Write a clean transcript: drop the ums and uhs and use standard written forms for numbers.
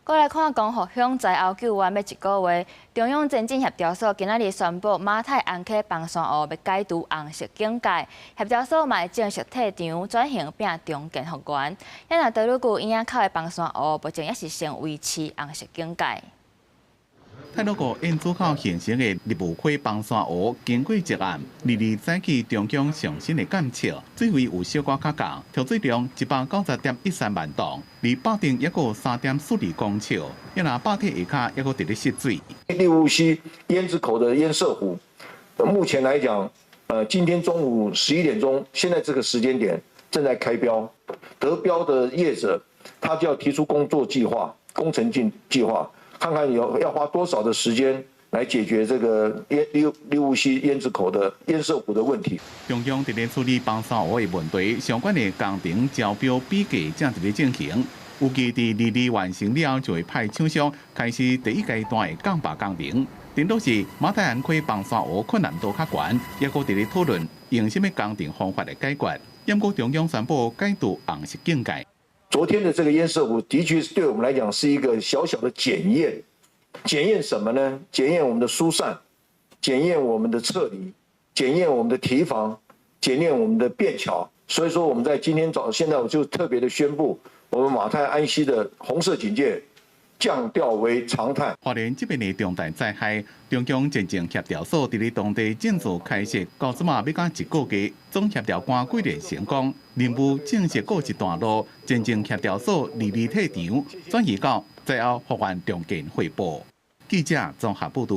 过来看江福乡在后救援要1个月，中央前进协调所今仔日宣布马太安溪放山湖要解除红色警戒，协调所嘛会正式退场，转型变中建复原。也若道路旧影口的放山湖，目前也是先维持红色警戒。 泰鲁阁因子口现成的立雾溪放山湖，经过一案，22早起中央上新的监测，水位有小可较降，调水量190.13万吨，离保定也有3.42公尺，也若坝体下骹也有伫咧失水。立雾溪胭脂口的堰塞湖，目前来讲，今天中午11点钟，现在这个时间点正在开标，得标的业者他就要提出工作计划、工程计划。 看看要花多少的时间来解决这个立雾溪胭脂口的堰塞湖的问题。中央伫咧处理放山湖的问题，相关的工程招标比价正伫咧进行，预计伫22完成了后，就会派厂商开始第一阶段的降坝工程。顶多是马太安溪放山湖困难度较悬，也搁伫咧讨论用什么工程方法来解决。不过中央宣布解除红色警戒。 昨天的这个堰塞湖的确是对我们来讲是一个小小的检验，检验什么呢？检验我们的疏散，检验我们的撤离，检验我们的堤防，检验我们的便桥。所以说我们在今天现在我就特别的宣布，我们马太安溪的红色警戒降调为常态。花莲这边的重大灾害，中央前进协调所伫咧当地建筑开设，到即马要到1个月，总协调官几日成功，任务正式告一段落。前进协调所22退场，转移到最后复原重建汇报。记者综合报道。